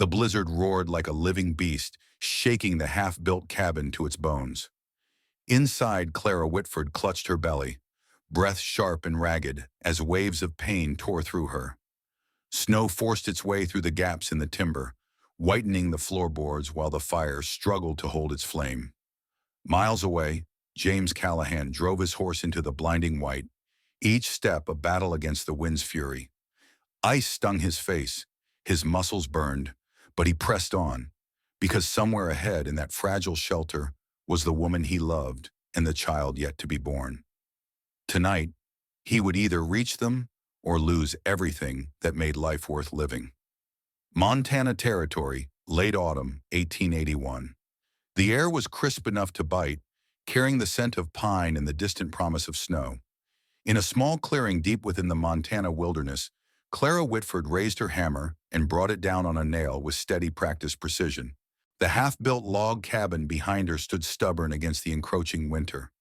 The blizzard roared like a living beast, shaking the half-built cabin to its bones. Inside, Clara Whitford clutched her belly, breath sharp and ragged as waves of pain tore through her. Snow forced its way through the gaps in the timber, whitening the floorboards while the fire struggled to hold its flame. Miles away, James Callahan drove his horse into the blinding white, each step a battle against the wind's fury. Ice stung his face, his muscles burned, but he pressed on, because somewhere ahead in that fragile shelter was the woman he loved and the child yet to be born. Tonight, he would either reach them or lose everything that made life worth living. Montana Territory, late autumn, 1881. The air was crisp enough to bite, carrying the scent of pine and the distant promise of snow. In a small clearing deep within the Montana wilderness, Clara Whitford raised her hammer and brought it down on a nail with steady practiced precision. The half-built log cabin behind her stood stubborn against the encroaching winter.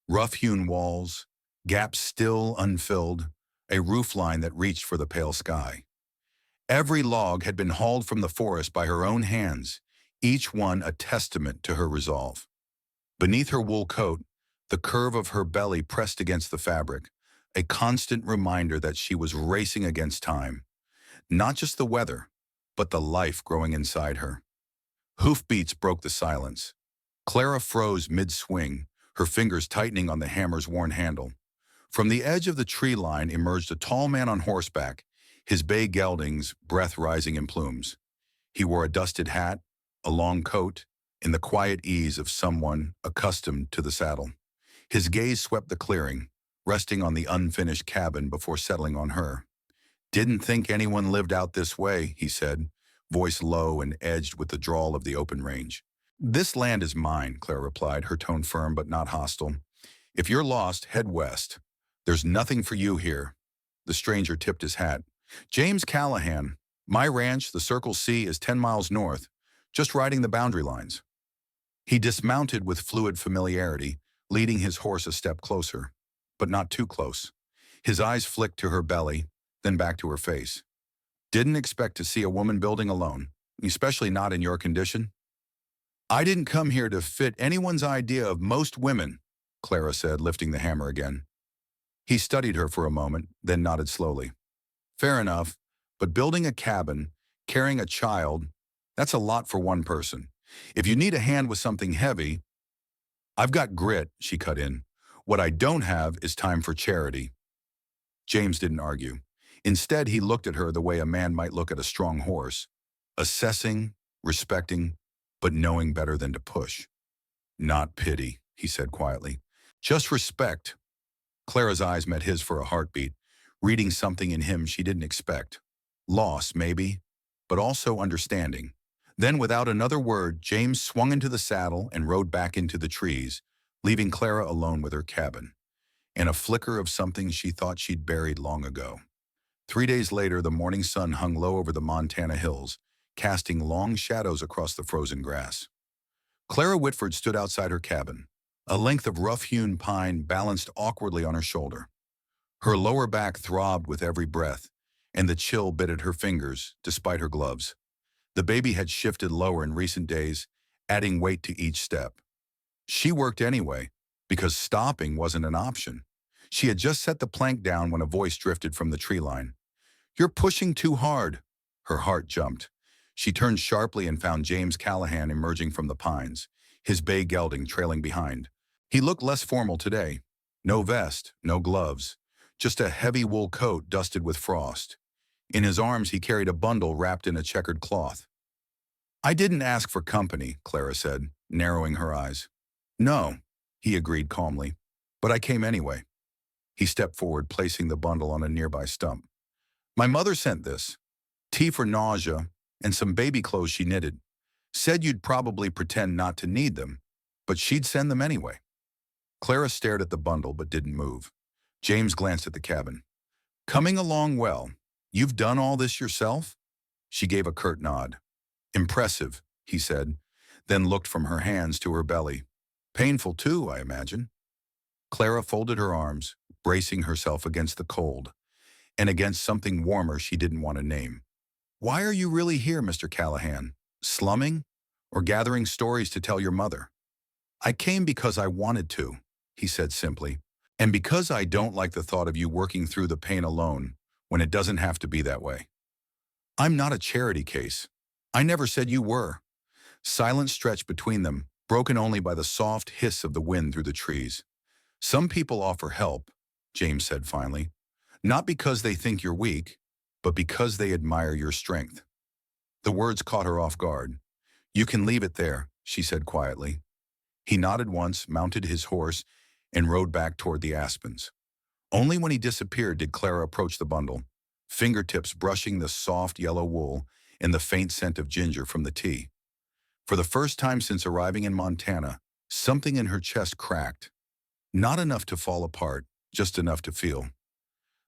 Rough-hewn walls, gaps still unfilled, a roofline that reached for the pale sky. Every log had been hauled from the forest by her own hands, each one a testament to her resolve. Beneath her wool coat, the curve of her belly pressed against the fabric, a constant reminder that she was racing against time. Not just the weather, but the life growing inside her. Hoofbeats broke the silence. Clara froze mid-swing, her fingers tightening on the hammer's worn handle. From the edge of the tree line emerged a tall man on horseback, his bay geldings, breath rising in plumes. He wore a dusted hat, a long coat, in the quiet ease of someone accustomed to the saddle. His gaze swept the clearing, resting on the unfinished cabin before settling on her. "Didn't think anyone lived out this way," he said, voice low and edged with the drawl of the open range. "This land is mine," Clara replied, her tone firm but not hostile. "If you're lost, head west. There's nothing for you here." The stranger tipped his hat. "James Callahan. My ranch, the Circle C, is 10 miles north, just riding the boundary lines." He dismounted with fluid familiarity, leading his horse a step closer, but not too close. His eyes flicked to her belly, then back to her face. "Didn't expect to see a woman building alone, especially not in your condition." "I didn't come here to fit anyone's idea of most women," Clara said, lifting the hammer again. He studied her for a moment, then nodded slowly. "Fair enough, but building a cabin, carrying a child, that's a lot for one person. If you need a hand with something heavy—" "I've got grit," she cut in. "What I don't have is time for charity." James didn't argue. Instead, he looked at her the way a man might look at a strong horse, assessing, respecting, but knowing better than to push. "Not pity," he said quietly. "Just respect." Clara's eyes met his for a heartbeat, reading something in him she didn't expect. Loss, maybe, but also understanding. Then, without another word, James swung into the saddle and rode back into the trees, leaving Clara alone with her cabin, and a flicker of something she thought she'd buried long ago. 3 days later, the morning sun hung low over the Montana hills, casting long shadows across the frozen grass. Clara Whitford stood outside her cabin, a length of rough-hewn pine balanced awkwardly on her shoulder. Her lower back throbbed with every breath, and the chill bit at her fingers, despite her gloves. The baby had shifted lower in recent days, adding weight to each step. She worked anyway, because stopping wasn't an option. She had just set the plank down when a voice drifted from the tree line. "You're pushing too hard." Her heart jumped. She turned sharply and found James Callahan emerging from the pines, his bay gelding trailing behind. He looked less formal today. No vest, no gloves, just a heavy wool coat dusted with frost. In his arms he carried a bundle wrapped in a checkered cloth. "I didn't ask for company," Clara said, narrowing her eyes. "No," he agreed calmly, "but I came anyway." He stepped forward, placing the bundle on a nearby stump. "My mother sent this. Tea for nausea and some baby clothes she knitted. Said you'd probably pretend not to need them, but she'd send them anyway." Clara stared at the bundle but didn't move. James glanced at the cabin. "Coming along well. You've done all this yourself?" She gave a curt nod. "Impressive," he said, then looked from her hands to her belly. "Painful too, I imagine." Clara folded her arms, bracing herself against the cold, and against something warmer she didn't want to name. Why are you really here, Mr. Callahan? Slumming? Or gathering stories to tell your mother? I came because I wanted to, he said simply. And because I don't like the thought of you working through the pain alone when it doesn't have to be that way. I'm not a charity case. I never said you were. Silence stretched between them, broken only by the soft hiss of the wind through the trees. Some people offer help, James said finally, not because they think you're weak, but because they admire your strength. The words caught her off guard. You can leave it there, she said quietly. He nodded once, mounted his horse, and rode back toward the aspens. Only when he disappeared did Clara approach the bundle, fingertips brushing the soft yellow wool and the faint scent of ginger from the tea. For the first time since arriving in Montana, something in her chest cracked. Not enough to fall apart, just enough to feel.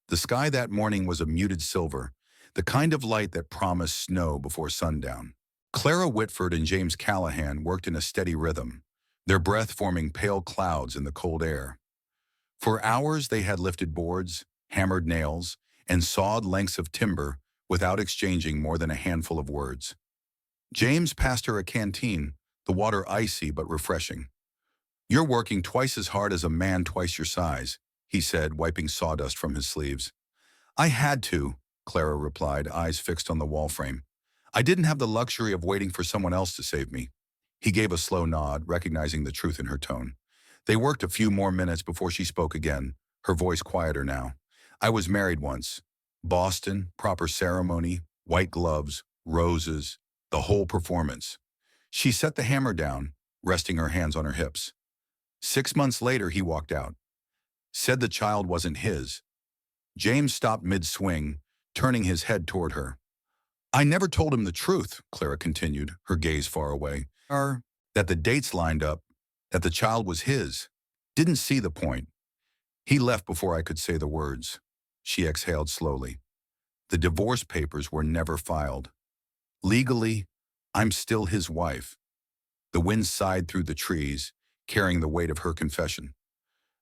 The sky that morning was a muted silver, the kind of light that promised snow before sundown. Clara Whitford and James Callahan worked in a steady rhythm, their breath forming pale clouds in the cold air. For hours they had lifted boards, hammered nails, and sawed lengths of timber without exchanging more than a handful of words. James passed her a canteen, the water icy but refreshing. You're working twice as hard as a man twice your size, he said, wiping sawdust from his sleeves. I had to, Clara replied, eyes fixed on the wall frame. I didn't have the luxury of waiting for someone else to save me. He gave a slow nod, recognizing the truth in her tone. They worked a few more minutes before she spoke again, her voice quieter now. I was married once. Boston, proper ceremony, white gloves, roses, the whole performance. She set the hammer down, resting her hands on her hips. 6 months later, he walked out. Said the child wasn't his. James stopped mid-swing, turning his head toward her. I never told him the truth, Clara continued, her gaze far away. That the dates lined up, that the child was his. Didn't see the point. He left before I could say the words. She exhaled slowly. The divorce papers were never filed. Legally, I'm still his wife. The wind sighed through the trees, carrying the weight of her confession.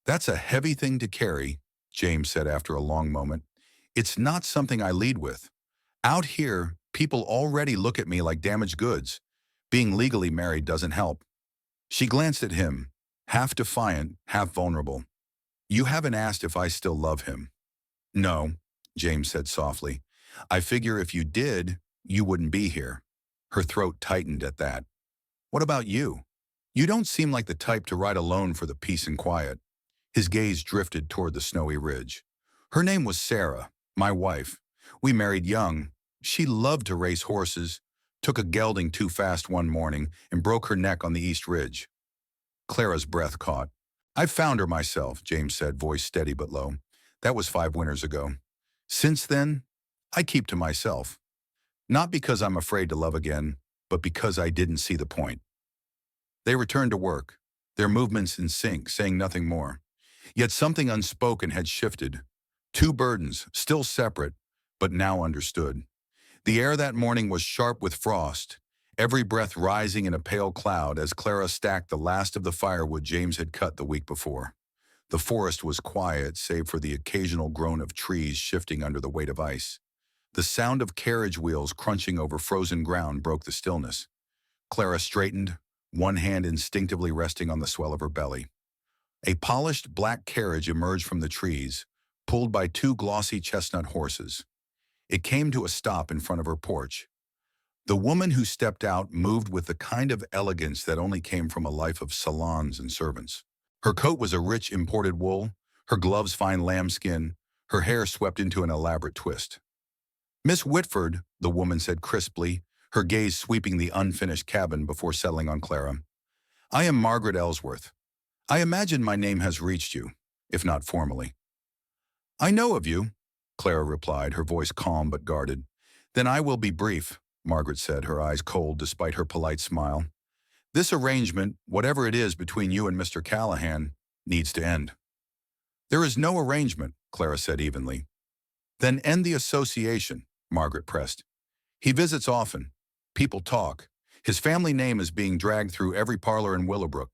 That's a heavy thing to carry, James said after a long moment. It's not something I lead with. Out here, people already look at me like damaged goods. Being legally married doesn't help. She glanced at him, half defiant, half vulnerable. You haven't asked if I still love him. No, James said softly. I figure if you did, you wouldn't be here. Her throat tightened at that. What about you? You don't seem like the type to ride alone for the peace and quiet. His gaze drifted toward the snowy ridge. Her name was Sarah, my wife. We married young. She loved to race horses, took a gelding too fast one morning, and broke her neck on the East Ridge. Clara's breath caught. I found her myself, James said, voice steady but low. That was 5 winters ago. Since then, I keep to myself. Not because I'm afraid to love again, but because I didn't see the point. They returned to work, their movements in sync, saying nothing more. Yet something unspoken had shifted. 2 burdens, still separate, but now understood. The air that morning was sharp with frost, every breath rising in a pale cloud as Clara stacked the last of the firewood James had cut the week before. The forest was quiet, save for the occasional groan of trees shifting under the weight of ice. The sound of carriage wheels crunching over frozen ground broke the stillness. Clara straightened, one hand instinctively resting on the swell of her belly. A polished black carriage emerged from the trees, pulled by 2 glossy chestnut horses. It came to a stop in front of her porch. The woman who stepped out moved with the kind of elegance that only came from a life of salons and servants. Her coat was a rich imported wool, her gloves fine lambskin, her hair swept into an elaborate twist. Miss Whitford, the woman said crisply, her gaze sweeping the unfinished cabin before settling on Clara. I am Margaret Ellsworth. I imagine my name has reached you, if not formally. I know of you, Clara replied, her voice calm but guarded. Then I will be brief, Margaret said, her eyes cold despite her polite smile. This arrangement, whatever it is between you and Mr. Callahan, needs to end. There is no arrangement, Clara said evenly. Then end the association, Margaret pressed. He visits often. People talk. His family name is being dragged through every parlor in Willowbrook.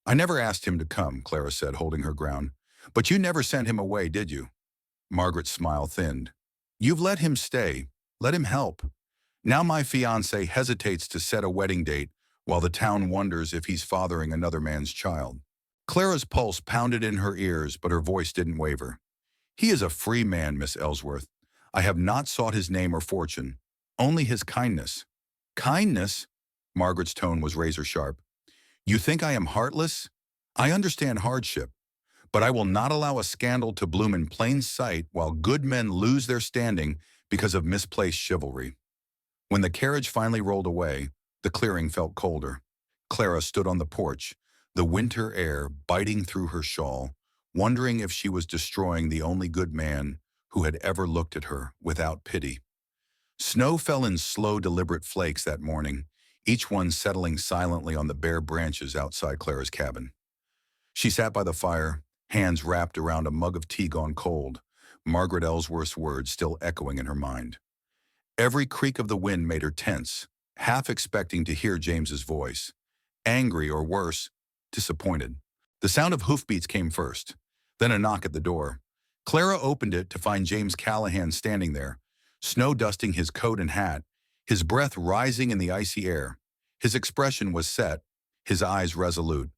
I never asked him to come, Clara said, holding her ground. But you never sent him away, did you? Margaret's smile thinned. You've let him stay. Let him help. Now my fiancé hesitates to set a wedding date while the town wonders if he's fathering another man's child. Clara's pulse pounded in her ears, but her voice didn't waver. He is a free man, Miss Ellsworth. I have not sought his name or fortune, only his kindness. Kindness? Margaret's tone was razor sharp. You think I am heartless? I understand hardship, but I will not allow a scandal to bloom in plain sight while good men lose their standing because of misplaced chivalry. When the carriage finally rolled away, the clearing felt colder. Clara stood on the porch, the winter air biting through her shawl, wondering if she was destroying the only good man who had ever looked at her without pity. Snow fell in slow, deliberate flakes that morning, each one settling silently on the bare branches outside Clara's cabin. She sat by the fire, hands wrapped around a mug of tea gone cold, Margaret Ellsworth's words still echoing in her mind. Every creak of the wind made her tense, half expecting to hear James's voice. Angry or worse, disappointed. The sound of hoofbeats came first, then a knock at the door. Clara opened it to find James Callahan standing there, snow dusting his coat and hat, his breath rising in the icy air. His expression was set, his eyes resolute.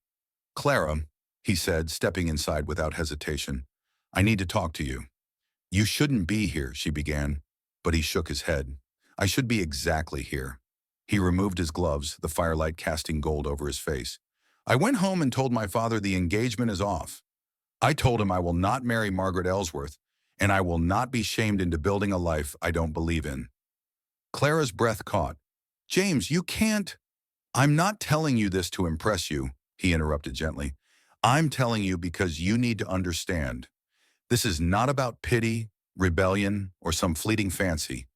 "Clara," he said, stepping inside without hesitation, "I need to talk to you." "You shouldn't be here," she began, but he shook his head. "I should be exactly here." He removed his gloves, the firelight casting gold over his face. "I went home and told my father the engagement is off. I told him I will not marry Margaret Ellsworth, and I will not be shamed into building a life I don't believe in." Clara's breath caught. "James, you can't—" "I'm not telling you this to impress you," he interrupted gently. "I'm telling you because you need to understand. This is not about pity, rebellion, or some fleeting fancy.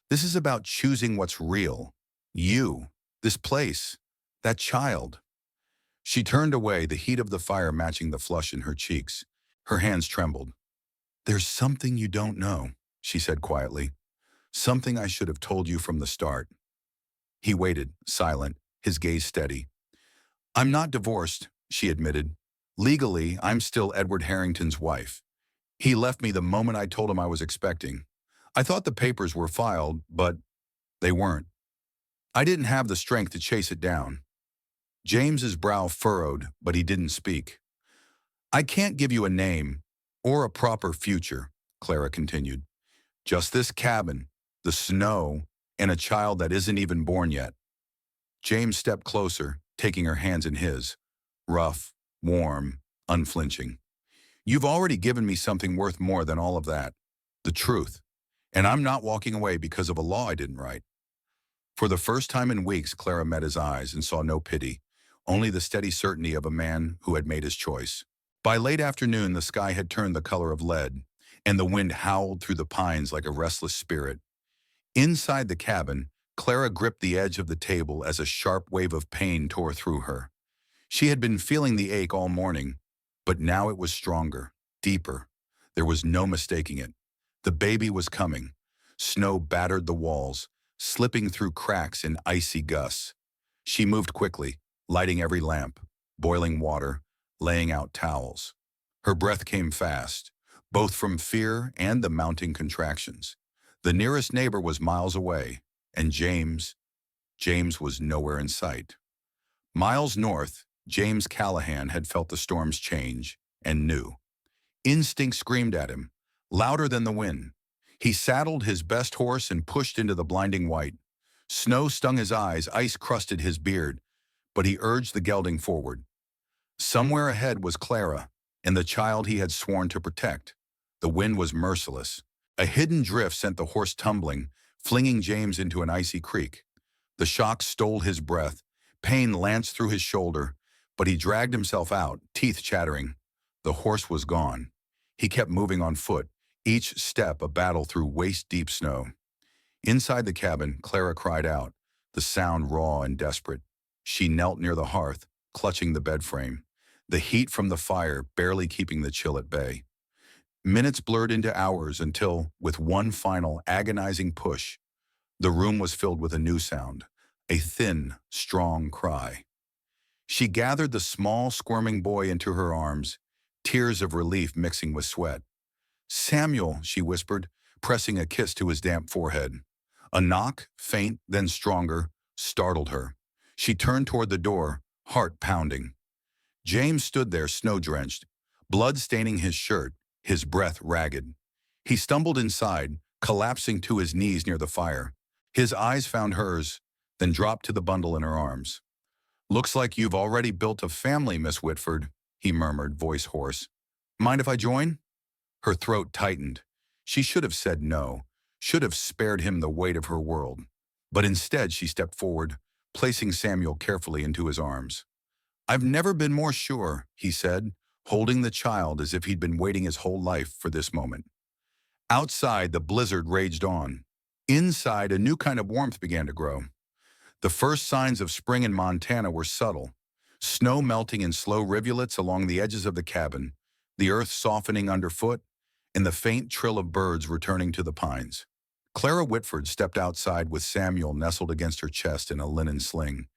This is about choosing what's real. You, this place, that child." She turned away, the heat of the fire matching the flush in her cheeks. Her hands trembled. "There's something you don't know," she said quietly. "Something I should have told you from the start." He waited, silent, his gaze steady. "I'm not divorced," she admitted. "Legally, I'm still Edward Harrington's wife. He left me the moment I told him I was expecting. I thought the papers were filed, but they weren't. I didn't have the strength to chase it down." James's brow furrowed, but he didn't speak. "I can't give you a name or a proper future," Clara continued. "Just this cabin, the snow, and a child that isn't even born yet." James stepped closer, taking her hands in his, rough, warm, unflinching. "You've already given me something worth more than all of that, the truth, and I'm not walking away because of a law I didn't write." For the first time in weeks, Clara met his eyes and saw no pity, only the steady certainty of a man who had made his choice. By late afternoon, the sky had turned the color of lead, and the wind howled through the pines like a restless spirit. Inside the cabin, Clara gripped the edge of the table as a sharp wave of pain tore through her. She had been feeling the ache all morning, but now it was stronger, deeper. There was no mistaking it. The baby was coming. Snow battered the walls, slipping through cracks in icy gusts. She moved quickly, lighting every lamp, boiling water, laying out towels. Her breath came fast, both from fear and the mounting contractions. The nearest neighbor was miles away, and James was nowhere in sight. Miles north, James Callahan had felt the storm's change and knew. Instinct screamed at him, louder than the wind. He saddled his best horse and pushed into the blinding white. Snow stung his eyes, ice crusted his beard, but he urged the gelding forward. Somewhere ahead was Clara, and the child he had sworn to protect. The wind was merciless. A hidden drift sent the horse tumbling, flinging James into an icy creek. The shock stole his breath. Pain lanced through his shoulder, but he dragged himself out, teeth chattering. The horse was gone. He kept moving on foot, each step a battle through waist-deep snow. Inside the cabin, Clara cried out, the sound raw and desperate. She knelt near the hearth, clutching the bed frame, the heat from the fire barely keeping the chill at bay. Minutes blurred into hours until, with one final agonizing push, the room was filled with a new sound, a thin, strong cry. She gathered the small, squirming boy into her arms, tears of relief mixing with sweat. "Samuel," she whispered, pressing a kiss to his damp forehead. A knock, faint, then stronger, startled her. She turned toward the door, heart pounding. James stood there snow-drenched, blood staining his shirt, his breath ragged. He stumbled inside, collapsing to his knees near the fire. His eyes found hers, then dropped to the bundle in her arms. "Looks like you've already built a family, Miss Whitford," he murmured, voice hoarse. "Mind if I join?" Her throat tightened. She should have said no, should have spared him the weight of her world. But instead she stepped forward, placing Samuel carefully into his arms. "I've never been more sure," he said, holding the child as if he'd been waiting his whole life for this moment. Outside, the blizzard raged on. Inside, a new kind of warmth began to grow. The first signs of spring in Montana were subtle. Snow melting in slow rivulets along the edges of the cabin, the earth softening underfoot, and the faint trill of birds returning to the pines. Clara Whitford stepped outside with Samuel nestled against her chest in a linen sling,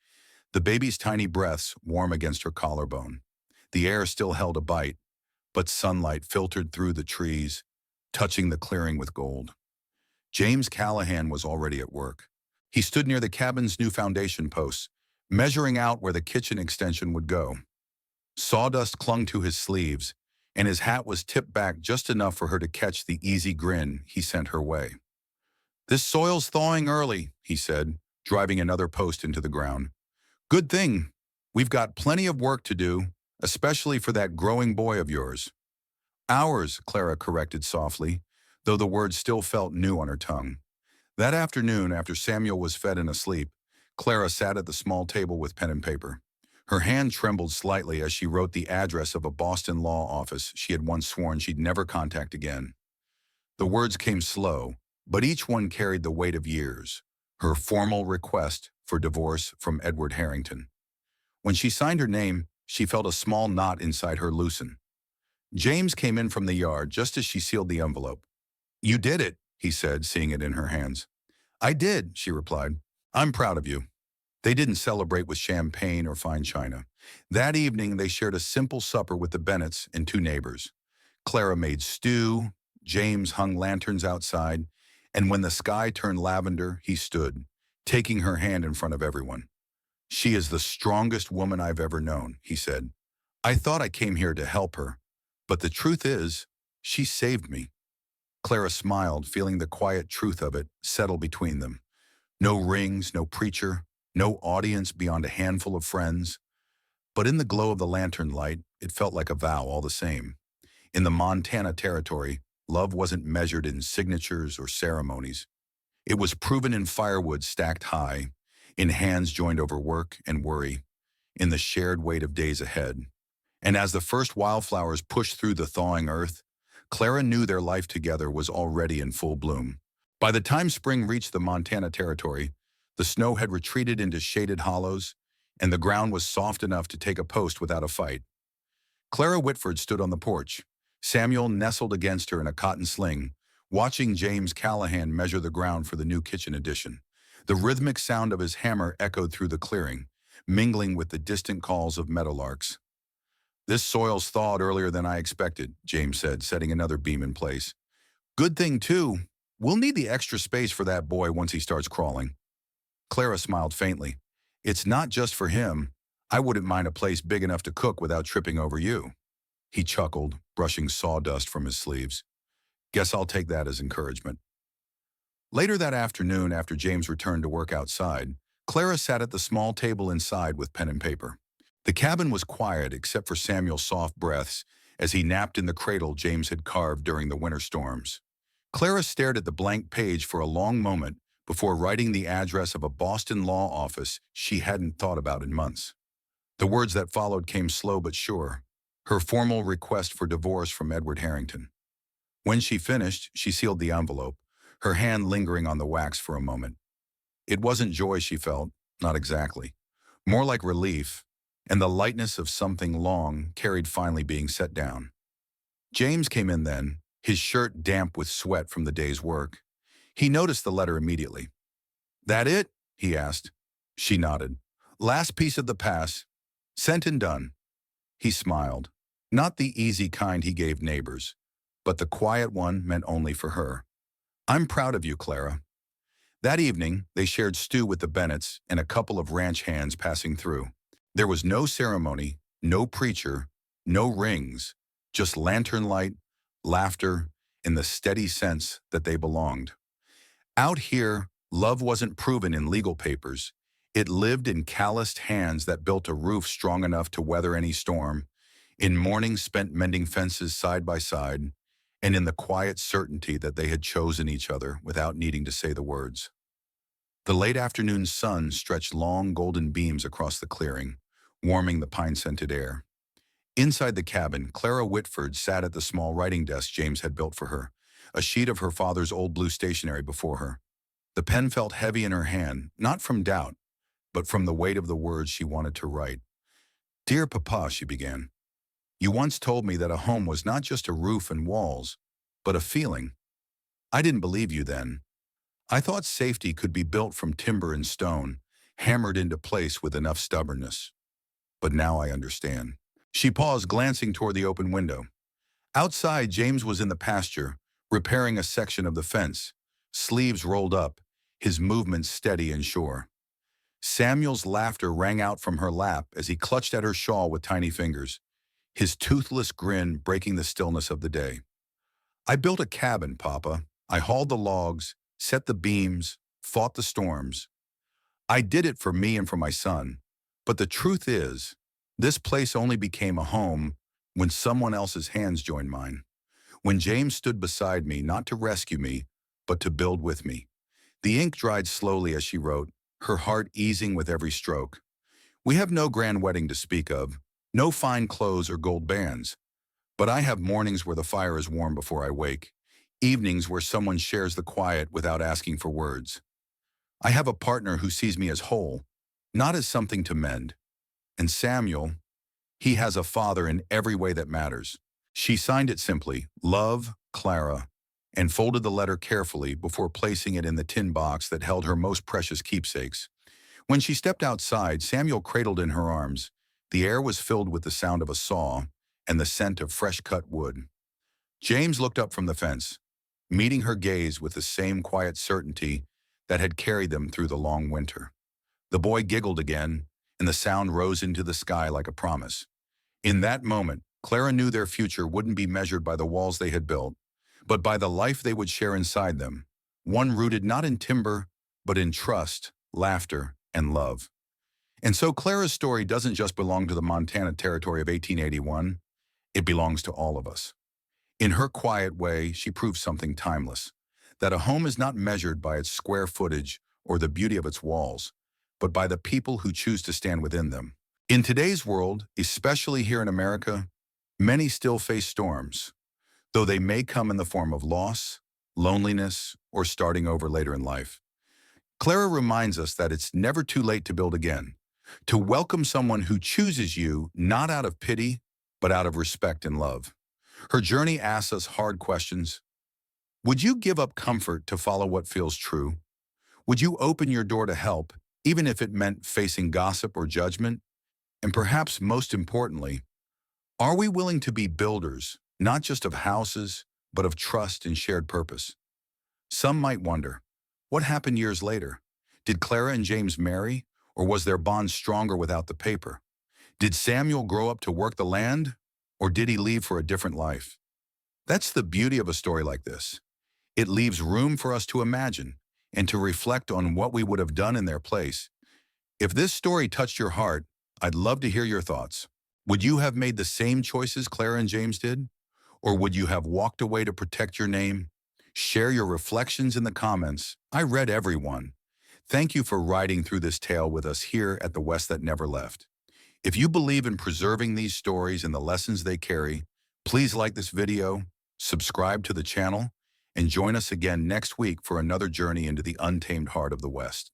the baby's tiny breaths warm against her collarbone. The air still held a bite, but sunlight filtered through the trees, touching the clearing with gold. James Callahan was already at work. He stood near the cabin's new foundation posts, measuring out where the kitchen extension would go. Sawdust clung to his sleeves, and his hat was tipped back just enough for her to catch the easy grin he sent her way. "This soil's thawing early," he said, driving another post into the ground. "Good thing. We've got plenty of work to do, especially for that growing boy of yours." "Ours," Clara corrected softly, though the words still felt new on her tongue. That afternoon, after Samuel was fed and asleep, Clara sat at the small table with pen and paper. Her hand trembled slightly as she wrote the address of a Boston law office she had once sworn she'd never contact again. The words came slow, but each one carried the weight of years, her formal request for divorce from Edward Harrington. When she signed her name, she felt a small knot inside her loosen. James came in from the yard just as she sealed the envelope. "You did it," he said, seeing it in her hands. "I did," she replied. "I'm proud of you." They didn't celebrate with champagne or fine china. That evening, they shared a simple supper with the Bennetts and two neighbors. Clara made stew, James hung lanterns outside, and when the sky turned lavender, he stood, taking her hand in front of everyone. "She is the strongest woman I've ever known," he said. "I thought I came here to help her, but the truth is, she saved me." Clara smiled, feeling the quiet truth of it settle between them. No rings, no preacher, no audience beyond a handful of friends. But in the glow of the lantern light, it felt like a vow all the same. In the Montana territory, love wasn't measured in signatures or ceremonies. It was proven in firewood stacked high, in hands joined over work and worry, in the shared weight of days ahead. And as the first wildflowers pushed through the thawing earth, Clara knew their life together was already in full bloom. By the time spring reached the Montana territory, the snow had retreated into shaded hollows, and the ground was soft enough to take a post without a fight. Clara Whitford stood on the porch, Samuel nestled against her in a cotton sling, watching James Callahan measure the ground for the new kitchen addition. The rhythmic sound of his hammer echoed through the clearing, mingling with the distant calls of meadowlarks. "This soil's thawed earlier than I expected," James said, setting another beam in place. "Good thing, too. We'll need the extra space for that boy once he starts crawling." Clara smiled faintly. "It's not just for him. I wouldn't mind a place big enough to cook without tripping over you." He chuckled, brushing sawdust from his sleeves. "Guess I'll take that as encouragement." Later that afternoon, after James returned to work outside, Clara sat at the small table inside with pen and paper. The cabin was quiet except for Samuel's soft breaths as he napped in the cradle James had carved during the winter storms. Clara stared at the blank page for a long moment before writing the address of a Boston law office she hadn't thought about in months. The words that followed came slow but sure, her formal request for divorce from Edward Harrington. When she finished, she sealed the envelope, her hand lingering on the wax for a moment. It wasn't joy she felt, not exactly. More like relief, and the lightness of something long carried finally being set down. James came in then, his shirt damp with sweat from the day's work. He noticed the letter immediately. "That it?" he asked. She nodded. "Last piece of the pass. Sent and done." He smiled. Not the easy kind he gave neighbors, but the quiet one meant only for her. "I'm proud of you, Clara." That evening, they shared stew with the Bennetts and a couple of ranch hands passing through. There was no ceremony, no preacher, no rings, just lantern light, laughter, and the steady sense that they belonged. Out here, love wasn't proven in legal papers. It lived in calloused hands that built a roof strong enough to weather any storm, in mornings spent mending fences side by side, and in the quiet certainty that they had chosen each other without needing to say the words. The late afternoon sun stretched long golden beams across the clearing, warming the pine-scented air. Inside the cabin, Clara Whitford sat at the small writing desk James had built for her, a sheet of her father's old blue stationery before her. The pen felt heavy in her hand, not from doubt, but from the weight of the words she wanted to write. "Dear Papa," she began, "you once told me that a home was not just a roof and walls, but a feeling. I didn't believe you then. I thought safety could be built from timber and stone, hammered into place with enough stubbornness. But now I understand." She paused, glancing toward the open window. Outside, James was in the pasture, repairing a section of the fence, sleeves rolled up, his movements steady and sure. Samuel's laughter rang out from her lap as he clutched at her shawl with tiny fingers, his toothless grin breaking the stillness of the day. "I built a cabin, Papa. I hauled the logs, set the beams, fought the storms. I did it for me and for my son. But the truth is, this place only became a home when someone else's hands joined mine. When James stood beside me, not to rescue me, but to build with me." The ink dried slowly as she wrote, her heart easing with every stroke. "We have no grand wedding to speak of, no fine clothes or gold bands. But I have mornings where the fire is warm before I wake, evenings where someone shares the quiet without asking for words. I have a partner who sees me as whole, not as something to mend. And Samuel, he has a father in every way that matters." She signed it simply, "Love, Clara," and folded the letter carefully before placing it in the tin box that held her most precious keepsakes. When she stepped outside, Samuel cradled in her arms. The air was filled with the sound of a saw and the scent of fresh-cut wood. James looked up from the fence, meeting her gaze with the same quiet certainty that had carried them through the long winter. The boy giggled again, and the sound rose into the sky like a promise. In that moment, Clara knew their future wouldn't be measured by the walls they had built, but by the life they would share inside them, one rooted not in timber, but in trust, laughter, and love. And so Clara's story doesn't just belong to the Montana territory of 1881, it belongs to all of us. In her quiet way, she proves something timeless, that a home is not measured by its square footage or the beauty of its walls, but by the people who choose to stand within them. In today's world, especially here in America, many still face storms, though they may come in the form of loss, loneliness, or starting over later in life. Clara reminds us that it's never too late to build again, to welcome someone who chooses you not out of pity, but out of respect and love. Her journey asks us hard questions. Would you give up comfort to follow what feels true? Would you open your door to help, even if it meant facing gossip or judgment? And perhaps most importantly, are we willing to be builders, not just of houses, but of trust and shared purpose? Some might wonder, what happened years later? Did Clara and James marry, or was their bond stronger without the paper? Did Samuel grow up to work the land, or did he leave for a different life? That's the beauty of a story like this. It leaves room for us to imagine and to reflect on what we would have done in their place. If this story touched your heart, I'd love to hear your thoughts. Would you have made the same choices Clara and James did? Or would you have walked away to protect your name? Share your reflections in the comments. I read every one. Thank you for riding through this tale with us here at the West That Never Left. If you believe in preserving these stories and the lessons they carry, please like this video, subscribe to the channel, and join us again next week for another journey into the untamed heart of the West.